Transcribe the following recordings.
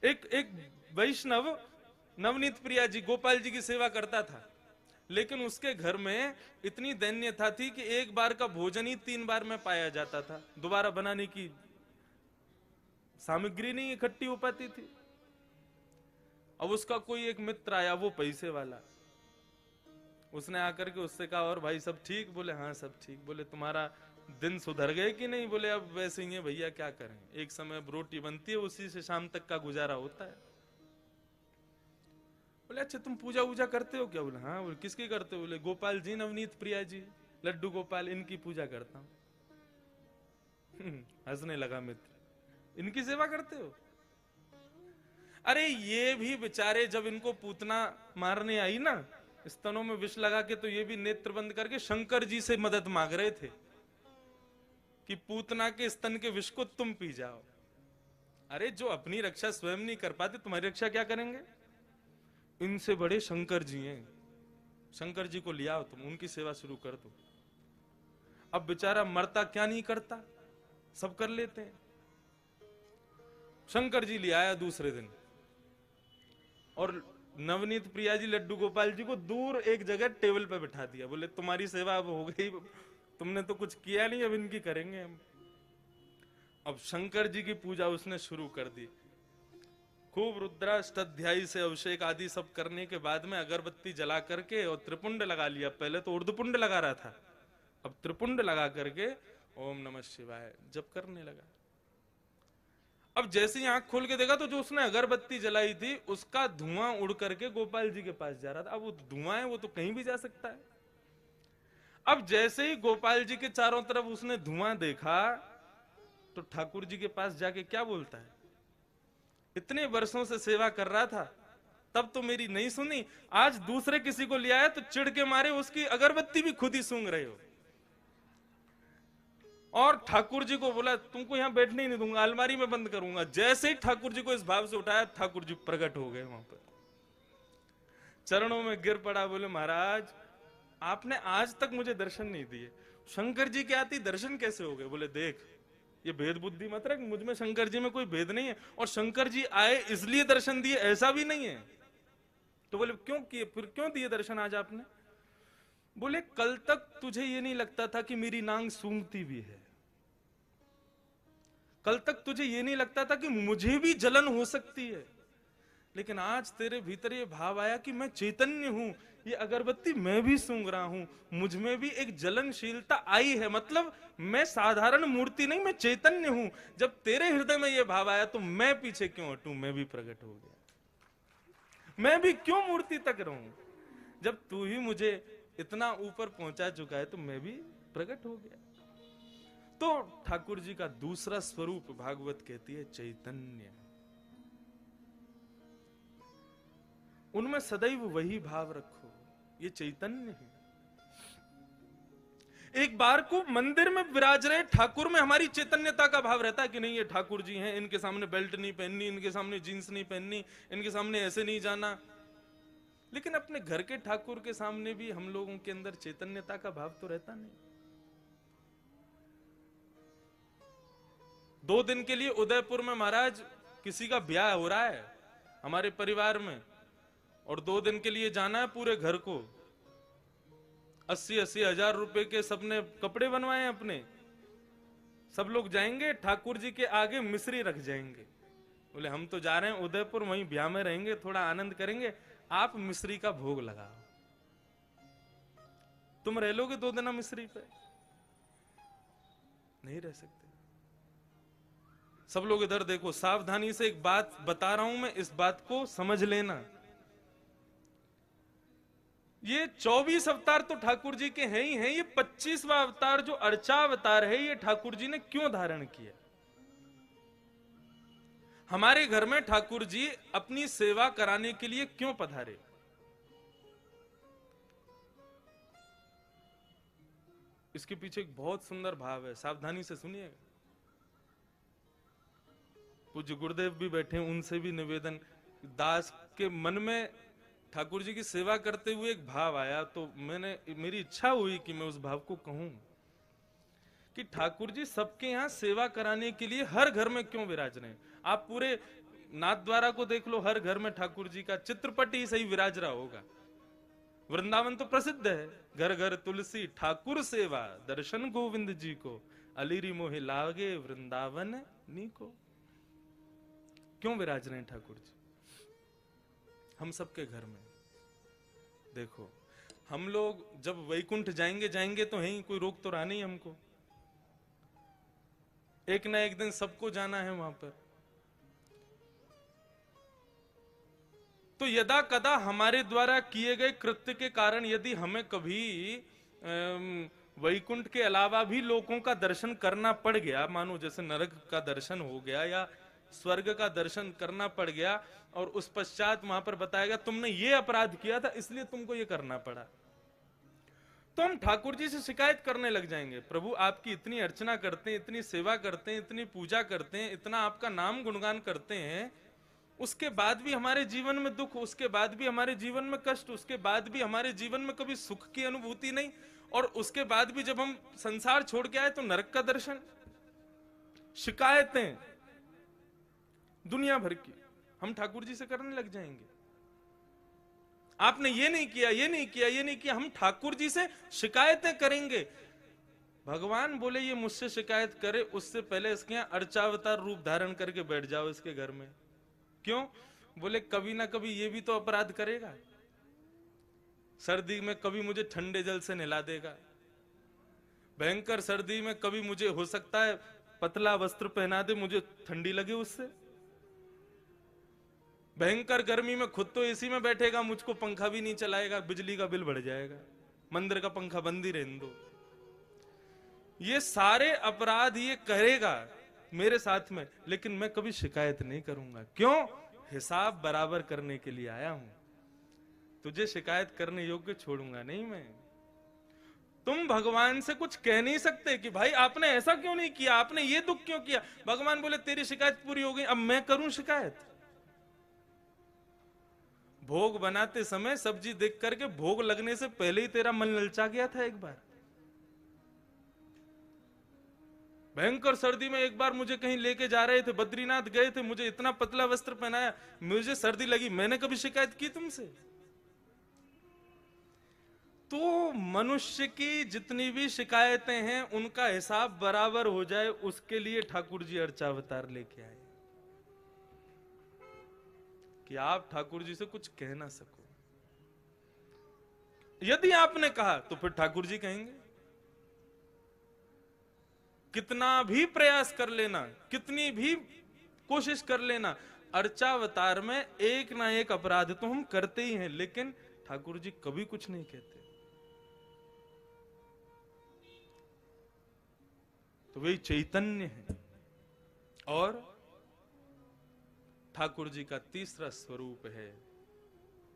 एक एक वैष्णव नवनीत प्रिया जी गोपाल जी की सेवा करता था, लेकिन उसके घर में इतनी दैन्यता थी कि एक बार का भोजन ही 3 बार में पाया जाता था, दोबारा बनाने की सामग्री नहीं इकट्ठी हो पाती थी। अब उसका कोई एक मित्र आया, वो पैसे वाला, उसने आकर के उससे कहा और भाई सब ठीक? बोले हाँ सब ठीक। बोले तुम्हारा दिन सुधर गए कि नहीं? बोले अब वैसे ही है भैया, क्या करें, एक समय रोटी बनती है, उसी से शाम तक का गुजारा होता है। बोले अच्छा तुम पूजा वूजा करते हो क्या? बोले हाँ। बोले किसकी करते हो? बोले गोपाल जी, नवनीत प्रिया जी, लड्डू गोपाल, इनकी पूजा करता हूं। हंसने लगा मित्र, इनकी सेवा करते हो? अरे ये भी बेचारे जब इनको पूतना मारने आई ना, स्तनों में विष लगा के, तो ये भी नेत्र बंद करके शंकर जी से मदद मांग रहे थे कि पूतना के स्तन के विष को तुम पी जाओ। अरे जो अपनी रक्षा स्वयं नहीं कर पाते, तुम्हारी रक्षा क्या करेंगे? इनसे बड़े शंकर जी हैं, शंकर जी को लिया तुम, उनकी सेवा शुरू कर दो। अब बेचारा मरता क्या नहीं करता, सब कर लेते हैं। शंकर जी ले आया दूसरे दिन, और नवनीत प्रिया जी लड्डू गोपाल जी को दूर एक जगह टेबल पे बिठा दिया। बोले तुम्हारी सेवा अब हो गई, तुमने तो कुछ किया नहीं, अब इनकी करेंगे हम। अब शंकर जी की पूजा उसने शुरू कर दी, खूब रुद्राष्टाध्यायी से अभिषेक आदि सब करने के बाद में अगरबत्ती जला करके और त्रिपुंड लगा लिया। पहले तो उर्दपुंड लगा रहा था, अब त्रिपुंड लगा करके ओम नमः शिवाय जप करने लगा। अब जैसे ही आंख खोल के देखा तो जो उसने अगरबत्ती जलाई थी उसका धुआं उड़ करके गोपाल जी के पास जा रहा था। अब वो धुआं है, वो तो कहीं भी जा सकता है। अब जैसे ही गोपाल जी के चारों तरफ उसने धुआं देखा तो ठाकुर जी के पास जाके क्या बोलता है, इतने वर्षों से सेवा कर रहा था, तब तो मेरी नहीं सुनी, आज दूसरे किसी को ले आया तो चिढ़ के मारे उसकी अगरबत्ती भी खुद ही सूंघ रहे हो। और ठाकुर जी को बोला तुमको यहां बैठने ही नहीं दूंगा, अलमारी में बंद करूंगा। जैसे ही ठाकुर जी को इस भाव से उठाया, ठाकुर जी प्रकट हो गए वहां पर, चरणों में गिर पड़ा। बोले महाराज आपने आज तक मुझे दर्शन नहीं दिए, शंकर जी के आती दर्शन कैसे हो गए? बोले देख ये भेद बुद्धि मत रख, मुझ में शंकर जी में कोई भेद नहीं है, और शंकर जी आए इसलिए दर्शन दिए ऐसा भी नहीं है। तो बोले क्यों किए, फिर क्यों दिए दर्शन आज आपने? बोले कल तक तुझे ये नहीं लगता था कि मेरी नांग सूंघती भी है, कल तक तुझे ये नहीं लगता था कि मुझे भी जलन हो सकती है, लेकिन आज तेरे भीतर ये भाव आया कि मैं चैतन्य हूं, ये अगरबत्ती मैं भी सूंघ रहा हूं, मुझ में भी एक जलनशीलता आई है, मतलब मैं साधारण मूर्ति नहीं, मैं चैतन्य हूं। जब तेरे हृदय में ये भाव आया तो मैं पीछे क्यों हटूं, मैं भी प्रकट हो गया, मैं भी क्यों मूर्ति तक रहूं? जब तू ही मुझे इतना ऊपर पहुंचा चुका है तो मैं भी प्रकट हो गया। तो ठाकुर जी का दूसरा स्वरूप भागवत कहती है चैतन्य, उनमें सदैव वही भाव रखो, ये चैतन्य है। एक बार को मंदिर में विराज रहे ठाकुर में हमारी चैतन्यता का भाव रहता है कि नहीं ये ठाकुर जी हैं, इनके सामने बेल्ट नहीं पहननी, इनके सामने जींस नहीं पहननी, इनके सामने ऐसे नहीं जाना। लेकिन अपने घर के ठाकुर के सामने भी हम लोगों के अंदर चैतन्यता का भाव तो रहता नहीं। 2 दिन के लिए उदयपुर में महाराज किसी का ब्याह हो रहा है हमारे परिवार में, और 2 दिन के लिए जाना है पूरे घर को। 80-80 हजार रुपए के सबने कपड़े बनवाए अपने, सब लोग जाएंगे ठाकुर जी के आगे मिश्री रख जाएंगे। बोले हम तो जा रहे हैं उदयपुर, वहीं ब्याह में रहेंगे, थोड़ा आनंद करेंगे, आप मिश्री का भोग लगाओ। तुम रह लोगे 2 दिन मिश्री पे? नहीं रह सकते। सब लोग इधर देखो, सावधानी से एक बात बता रहा हूं मैं, इस बात को समझ लेना। ये 24 अवतार तो ठाकुर जी के हैं ही हैं, ये 25वां अवतार जो अर्चा अवतार है, ये ठाकुर जी ने क्यों धारण किया? हमारे घर में ठाकुर जी अपनी सेवा कराने के लिए क्यों पधारे? इसके पीछे एक बहुत सुंदर भाव है, सावधानी से सुनिएगा। पूज्य गुरुदेव भी बैठे, उनसे भी निवेदन, दास के मन में ठाकुर जी की सेवा करते हुए एक भाव आया, तो मेरी इच्छा हुई कि मैं उस भाव को कहूं कि ठाकुर जी सबके यहां सेवा कराने के लिए हर घर में क्यों विराज रहे हैं। आप पूरे नाथद्वारा को देख लो, हर घर में ठाकुर जी का चित्रपट ही सही विराज रहा होगा। वृंदावन तो प्रसिद्ध है, घर घर तुलसी ठाकुर सेवा, दर्शन गोविंद जी को, अलीरी मोहे लागे वृंदावन नी को। क्यों विराज रहे हैं ठाकुर जी हम सबके घर में? देखो, हम लोग जब वैकुंठ जाएंगे तो है, कोई रोक तो रहा नहीं हमको, एक ना एक दिन सबको जाना है वहां पर। तो यदा कदा हमारे द्वारा किए गए कृत्य के कारण यदि हमें कभी वैकुंठ के अलावा भी लोगों का दर्शन करना पड़ गया, मानो जैसे नरक का दर्शन हो गया या स्वर्ग का दर्शन करना पड़ गया, और उस पश्चात वहां पर बताया गया तुमने ये अपराध किया था इसलिए तुमको ये करना पड़ा, तो हम ठाकुर जी से शिकायत करने लग जाएंगे, प्रभु आपकी इतनी अर्चना करते हैं, इतनी सेवा करते हैं, इतनी पूजा करते हैं, इतना आपका नाम गुणगान करते हैं, उसके बाद भी हमारे जीवन में दुख, उसके बाद भी हमारे जीवन में कष्ट, उसके बाद भी हमारे जीवन में कभी सुख की अनुभूति नहीं, और उसके बाद भी जब हम संसार छोड़ के आए तो नरक का दर्शन। शिकायतें दुनिया भर की हम ठाकुर जी से करने लग जाएंगे, आपने ये नहीं किया, ये नहीं किया, ये नहीं किया, हम ठाकुर जी से शिकायतें करेंगे। भगवान बोले ये मुझसे शिकायत करे उससे पहले इसके यहां अर्चावतार रूप धारण करके बैठ जाओ इसके घर में। क्यों? बोले कभी ना कभी ये भी तो अपराध करेगा, सर्दी में कभी मुझे ठंडे जल से नहला देगा, भयंकर सर्दी में कभी मुझे हो सकता है पतला वस्त्र पहना दे, मुझे ठंडी लगे उससे, भयंकर गर्मी में खुद तो एसी में बैठेगा, मुझको पंखा भी नहीं चलाएगा, बिजली का बिल बढ़ जाएगा, मंदिर का पंखा बंद ही रहने दो। ये सारे अपराध ये करेगा मेरे साथ में, लेकिन मैं कभी शिकायत नहीं करूंगा। क्यों? हिसाब बराबर करने के लिए आया हूं, तुझे शिकायत करने योग्य छोड़ूंगा नहीं मैं। तुम भगवान से कुछ कह नहीं सकते कि भाई आपने ऐसा क्यों नहीं किया, आपने ये दुख क्यों किया। भगवान बोले तेरी शिकायत पूरी हो गई, अब मैं करूं शिकायत? भोग बनाते समय सब्जी देख करके भोग लगने से पहले ही तेरा मन ललचा गया था। एक बार भयंकर सर्दी में एक बार मुझे कहीं लेके जा रहे थे, बद्रीनाथ गए थे, मुझे इतना पतला वस्त्र पहनाया, मुझे सर्दी लगी, मैंने कभी शिकायत की तुमसे? तो मनुष्य की जितनी भी शिकायतें हैं उनका हिसाब बराबर हो जाए, उसके लिए ठाकुर जी अर्चावतार लेके आए कि आप ठाकुर जी से कुछ कह ना सको। यदि आपने कहा तो फिर ठाकुर जी कहेंगे। कितना भी प्रयास कर लेना, कितनी भी कोशिश कर लेना, अर्चावतार में एक ना एक अपराध तो हम करते ही हैं, लेकिन ठाकुर जी कभी कुछ नहीं कहते। तो वही चैतन्य है। और ठाकुर जी का तीसरा स्वरूप है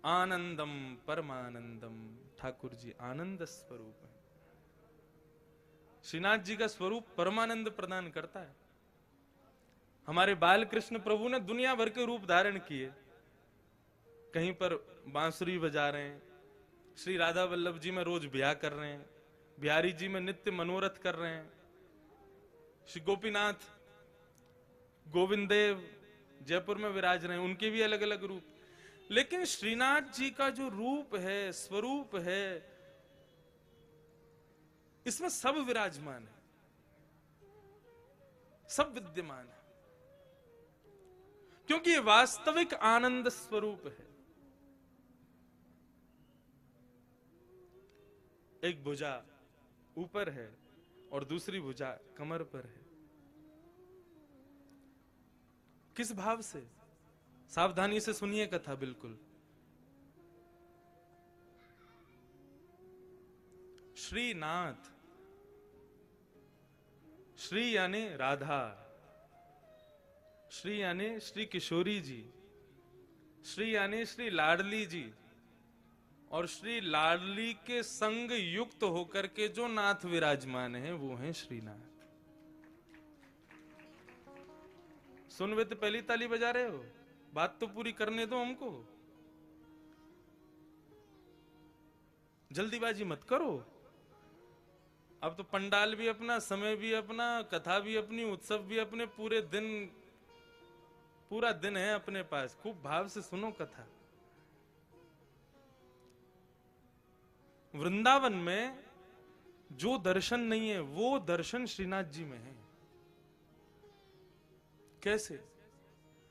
आनंदम परमानंदम। ठाकुर जी आनंद स्वरूप है। श्रीनाथ जी का स्वरूप परमानंद प्रदान करता है। हमारे बाल कृष्ण प्रभु ने दुनिया भर के रूप धारण किए, कहीं पर बांसुरी बजा रहे हैं, श्री राधा वल्लभ जी में रोज ब्याह कर रहे हैं, बिहारी जी में नित्य मनोरथ कर रहे हैं, श्री गोपीनाथ गोविंद देव जयपुर में विराज रहे हैं, उनके भी अलग अलग रूप। लेकिन श्रीनाथ जी का जो रूप है, स्वरूप है, इसमें सब विराजमान है, सब विद्यमान है, क्योंकि ये वास्तविक आनंद स्वरूप है। एक भुजा ऊपर है और दूसरी भुजा कमर पर है। किस भाव से? सावधानी से सुनिए कथा बिल्कुल। श्रीनाथ, श्री यानी राधा, श्री यानी श्री किशोरी जी, श्री यानी श्री लाडली जी, और श्री लाडली के संग युक्त होकर के जो नाथ विराजमान है वो है श्रीनाथ। सुन वे तो पहली ताली बजा रहे हो, बात तो पूरी करने दो हमको, जल्दीबाजी मत करो। अब तो पंडाल भी अपना, समय भी अपना, कथा भी अपनी, उत्सव भी अपने, पूरे दिन पूरा दिन है अपने पास, खूब भाव से सुनो कथा। वृंदावन में जो दर्शन नहीं है वो दर्शन श्रीनाथ जी में है। कैसे?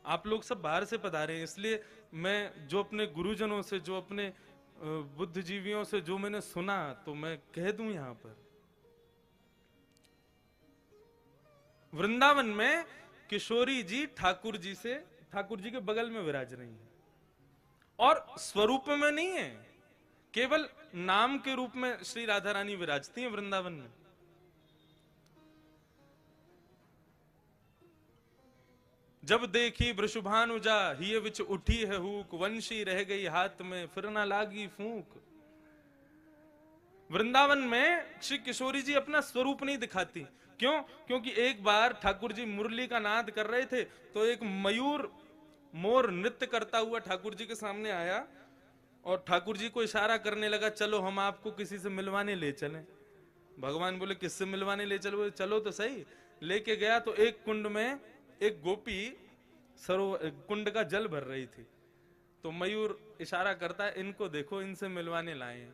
आप लोग सब बाहर से पधारे हैं, इसलिए मैं जो अपने गुरुजनों से, जो अपने बुद्धिजीवियों से जो मैंने सुना, तो मैं कह दूं यहां पर। वृंदावन में किशोरी जी ठाकुर जी के बगल में विराज रही है, और स्वरूप में नहीं है, केवल नाम के रूप में श्री राधा रानी विराजती हैं वृंदावन में। जब देखी वृषभानुजा हिय विच उठी है हुक, वंशी रह गई हाथ में फिर ना लागी फूंक। वृंदावन में श्री किशोरी जी अपना स्वरूप नहीं दिखाती। क्यों? क्योंकि एक बार ठाकुर जी मुरली का नाद कर रहे थे, तो एक मयूर मोर नृत्य करता हुआ ठाकुर जी के सामने आया और ठाकुर जी को इशारा करने लगा, चलो हम आपको किसी से मिलवाने ले चलें। भगवान बोले किससे मिलवाने ले चलो? चलो तो सही। लेके गया तो एक कुंड में एक गोपी सरोवर कुंड का जल भर रही थी, तो मयूर इशारा करता है, इनको देखो, इनसे मिलवाने लाए हैं।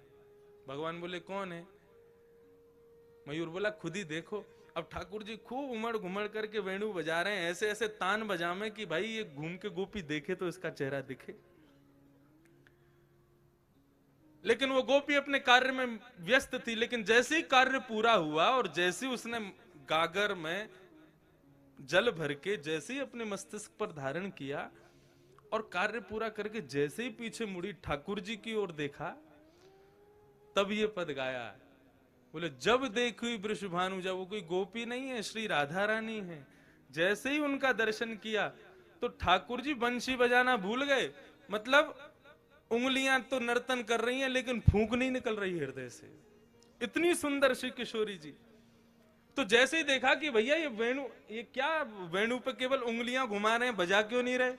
भगवान बोले कौन है? मयूर बोला खुद ही देखो। अब ठाकुर जी खूब उमड़ घुमड़ करके वेणु बजा रहे हैं, ऐसे ऐसे तान बजामे कि भाई ये घूम के गोपी देखे तो इसका चेहरा दिखे। लेकिन वो गोपी अपने कार्य में व्यस्त थी। लेकिन जैसे ही कार्य पूरा हुआ और जैसे ही उसने गागर में जल भर के जैसे ही अपने मस्तिष्क पर धारण किया और कार्य पूरा करके जैसे ही पीछे मुड़ी ठाकुर जी की ओर देखा, तब ये पद गाया। बोले जब देखी वृषभानुजा, वो कोई गोपी नहीं है, श्री राधा रानी है। जैसे ही उनका दर्शन किया तो ठाकुर जी बंशी बजाना भूल गए। मतलब उंगलियां तो नर्तन कर रही हैं लेकिन फूंक नहीं निकल रही हृदय से, इतनी सुंदर श्री किशोरी जी। तो जैसे ही देखा कि भैया ये वेणु, ये क्या वेणु पे केवल उंगलियां घुमा रहे हैं, बजा क्यों नहीं रहे,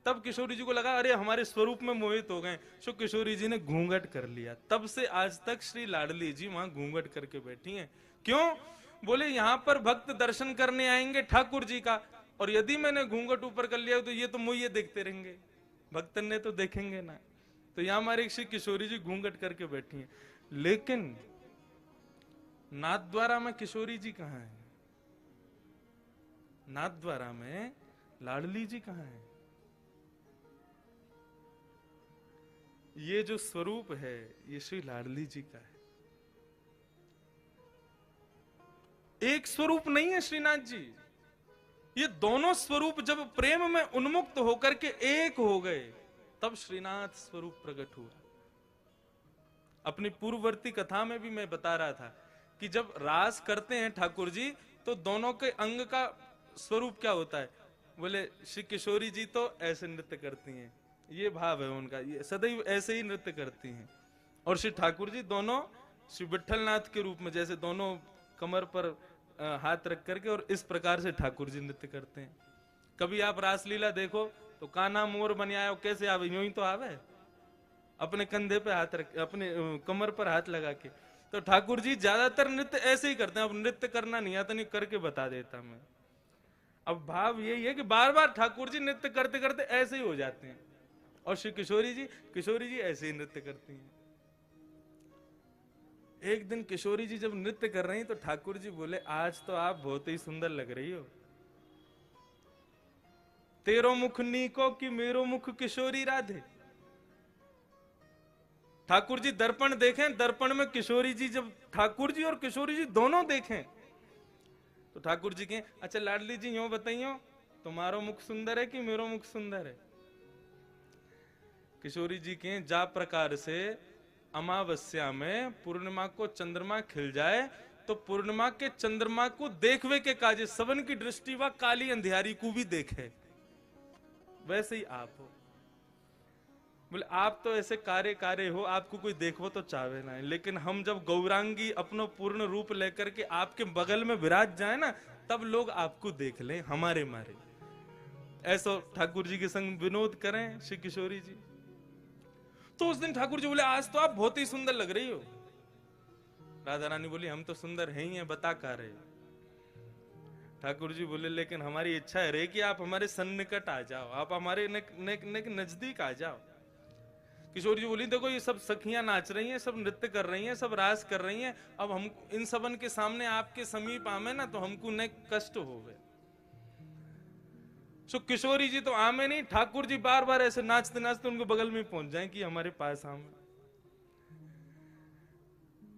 तब किशोरी जी को लगा अरे हमारे स्वरूप में मोहित हो गए। सो किशोरी जी ने घूंघट कर लिया। तब से आज तक श्री लाडली जी वहां घूंघट करके बैठी हैं। क्यों? बोले यहां पर भक्त दर्शन करने आएंगे ठाकुर जी का, और यदि मैंने घूंघट ऊपर कर लिया तो ये तो मुझे देखते रहेंगे, भक्तन ने तो देखेंगे ना। तो यहां हमारी श्री किशोरी जी घूंघट करके बैठी हैं। लेकिन नाथद्वारा में किशोरी जी कहां है? नाथद्वारा में लाडली जी कहां है? ये जो स्वरूप है ये श्री लाडली जी का है, एक स्वरूप नहीं है श्रीनाथ जी। ये दोनों स्वरूप जब प्रेम में उन्मुक्त होकर के एक हो गए, तब श्रीनाथ स्वरूप प्रकट हुआ। अपनी पूर्ववर्ती कथा में भी मैं बता रहा था कि जब रास करते हैं ठाकुर जी, तो दोनों के अंग का स्वरूप क्या होता है? बोले श्री किशोरी जी तो ऐसे नृत्य करती हैं, ये भाव है उनका, ये सदैव ऐसे ही नृत्य करती हैं। और श्री ठाकुर जी दोनों श्री विठलनाथ के रूप में, जैसे दोनों कमर पर हाथ रख करके और इस प्रकार से ठाकुर जी नृत्य करते हैं। कभी आप रासलीला देखो तो कान्हा मोर बन आयो, कैसे आवे? यूं ही तो आवे, अपने कंधे पे हाथ रख, अपने कमर पर हाथ लगा के। तो ठाकुर जी ज्यादातर नृत्य ऐसे ही करते हैं। अब नृत्य करना नहीं आता, नहीं करके बता देता मैं। अब भाव यही है कि बार बार ठाकुर जी नृत्य करते करते ऐसे ही हो जाते हैं, और श्री किशोरी जी ऐसे ही नृत्य करती हैं। एक दिन किशोरी जी जब नृत्य कर रही तो ठाकुर जी बोले आज तो आप बहुत ही सुंदर लग रही हो, तेरो मुख नीको कि मेरो मुख किशोरी राधे। ठाकुर जी दर्पण देखें, दर्पण में किशोरी जी, जब ठाकुर जी और किशोरी जी दोनों देखें तो ठाकुर जी कहें अच्छा लाडली जी यूं बताइयो, तुम्हारो मुख सुंदर है कि मेरो मुख सुंदर है? किशोरी जी कहें जा प्रकार से अमावस्या में पूर्णिमा को चंद्रमा खिल जाए तो पूर्णिमा के चंद्रमा को देखवे के काजे सबन की दृष्टि व काली अंधियारी को भी देखे, वैसे ही आप हो। बोले आप तो ऐसे कार्य हो, आपको कोई देखो तो चाहे ना। लेकिन हम जब गौरांगी अपनो पूर्ण रूप लेकर के आपके बगल में विराज जाए ना, तब लोग आपको देख लें हमारे मारे। ऐसा ठाकुर जी के संग विनोद करें श्री किशोरी जी। तो उस दिन ठाकुर जी बोले आज तो आप बहुत ही सुंदर लग रही हो। राधा रानी बोली हम तो सुंदर हैं ही हैं, बता का रहे। ठाकुर जी बोले लेकिन हमारी इच्छा है रे कि आप हमारे सन्निकट आ जाओ, आप हमारे नजदीक आ जाओ। किशोरी जी बोली देखो ये सब सखियां नाच रही हैं, सब नृत्य कर रही हैं, सब रास कर रही हैं, अब हम इन सबन के सामने आपके समीप आमे ना तो हमको न कष्ट हो गए। सो किशोरी जी तो आमे नहीं, ठाकुर जी बार बार ऐसे नाचते नाचते उनके बगल में पहुंच जाएं कि हमारे पास आमे।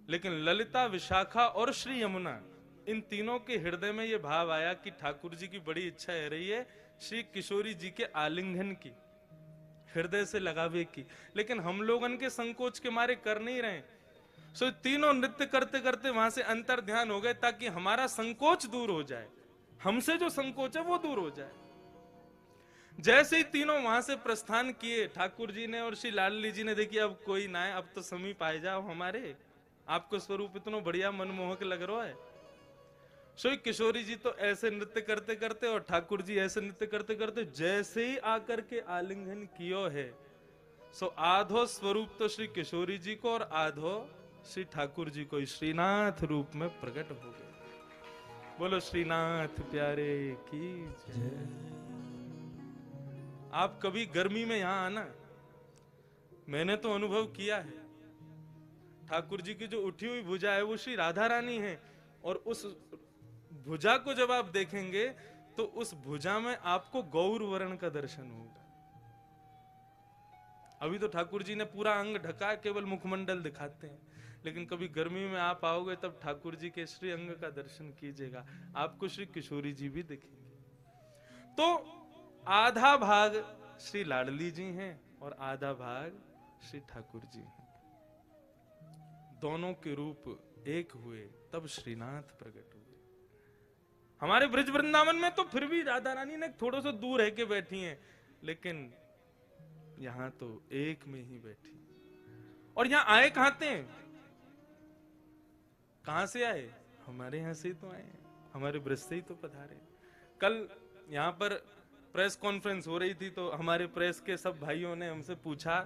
लेकिन ललिता, विशाखा और श्री यमुना, इन तीनों के हृदय में यह भाव आया कि ठाकुर जी की बड़ी इच्छा है रही है श्री किशोरी जी के आलिंगन की, हृदय से लगावे की, लेकिन हम लोग उनके संकोच के मारे कर नहीं रहे। सो तीनों नृत्य करते करते वहां से अंतर ध्यान हो गए ताकि हमारा संकोच दूर हो जाए, हमसे जो संकोच है वो दूर हो जाए। जैसे ही तीनों वहां से प्रस्थान किए, ठाकुर जी ने और श्री लाडली जी ने देखी अब कोई ना है, अब तो समीप आ जाओ हमारे, आपको स्वरूप इतना बढ़िया मनमोहक लग रहा है। सो किशोरी जी तो ऐसे नृत्य करते करते और ठाकुर जी ऐसे नृत्य करते करते जैसे ही आकर के आलिंगन कियो है, सो आधो स्वरूप तो श्री किशोरी जी को और आधो श्री ठाकुर जी को श्रीनाथ रूप में प्रकट हो गए। बोलो श्रीनाथ प्यारे की जय। आप कभी गर्मी में यहां आना, मैंने तो अनुभव किया है, ठाकुर जी की जो उठी हुई भुजा है वो श्री राधा रानी है, और उस भुजा को जब आप देखेंगे तो उस भुजा में आपको गौर वर्ण का दर्शन होगा। अभी तो ठाकुर जी ने पूरा अंग ढका, केवल मुखमंडल दिखाते हैं, लेकिन कभी गर्मी में आप आओगे तब ठाकुर जी के श्री अंग का दर्शन कीजिएगा, आपको श्री किशोरी जी भी दिखेंगे। तो आधा भाग श्री लाडली जी हैं और आधा भाग श्री ठाकुर जी हैं, दोनों के रूप एक हुए तब श्रीनाथ प्रकट हुए। हमारे ब्रज वृंदावन में तो फिर भी राधा रानी ने थोड़ा सा दूर रह के बैठी हैं, लेकिन यहां तो एक में ही बैठी। और यहां आए कहां थे, कहां से आए, हमारे यहां से ही तो आए, हमारे ब्रज से ही तो पधारे। कल यहां पर प्रेस कॉन्फ्रेंस हो रही थी तो हमारे प्रेस के सब भाइयों ने हमसे पूछा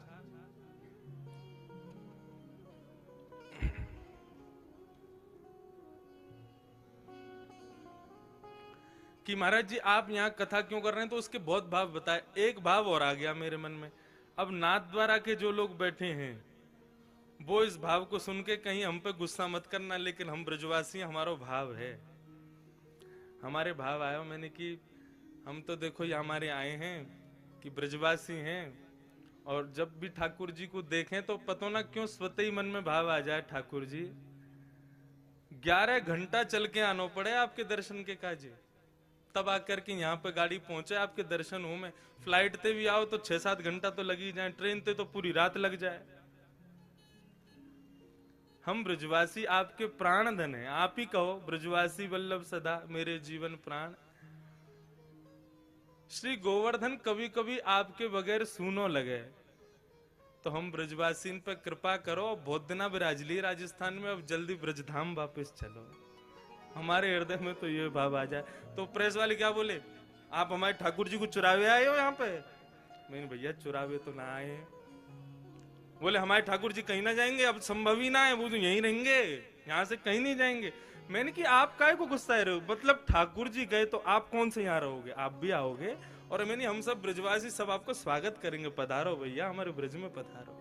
कि महाराज जी आप यहाँ कथा क्यों कर रहे हैं, तो उसके बहुत भाव बताए। एक भाव और आ गया मेरे मन में, अब नाथ द्वारा के जो लोग बैठे हैं वो इस भाव को सुन के कहीं हम पे गुस्सा मत करना, लेकिन हम ब्रजवासी हमारा भाव है, हमारे भाव आया। मैंने कि हम तो देखो ये हमारे आए हैं कि ब्रजवासी हैं, और जब भी ठाकुर जी को देखें तो पता ना क्यों स्वतः ही मन में भाव आ जाए, ठाकुर जी 11 घंटा चल के आना पड़े आपके दर्शन के काजे, तब आकर के यहाँ पे गाड़ी पहुंचे आपके दर्शन हो में। फ्लाइट ते भी आओ तो 6-7 घंटा तो लग ही जाए, ट्रेन ते तो पूरी रात लग जाए। हम ब्रजवासी आपके प्राण धन है, आप ही कहो ब्रजवासी वल्लभ सदा मेरे जीवन प्राण। श्री गोवर्धन कभी कभी आपके बगैर सूनो लगे, तो हम ब्रजवासी पे कृपा करो, बहुत दिना विराज ली राजस्थान में, अब जल्दी ब्रजधाम वापस चलो। हमारे हृदय में तो ये भाव आ जाए। तो प्रेस वाले क्या बोले, आप हमारे ठाकुर जी को चुरावे आए हो यहाँ पे? मैंने भैया चुरावे तो ना आए। बोले हमारे ठाकुर जी कहीं ना जाएंगे, अब संभव ही ना है, वो तो यहीं रहेंगे, यहाँ से कहीं नहीं जाएंगे। मैंने कि आप काहे को गुस्सा रहे हो, मतलब ठाकुर जी गए तो आप कौन से यहाँ रहोगे, आप भी आओगे। और मैंने हम सब ब्रजवासी सब आपको स्वागत करेंगे, पधारो भैया हमारे ब्रज में पधारो।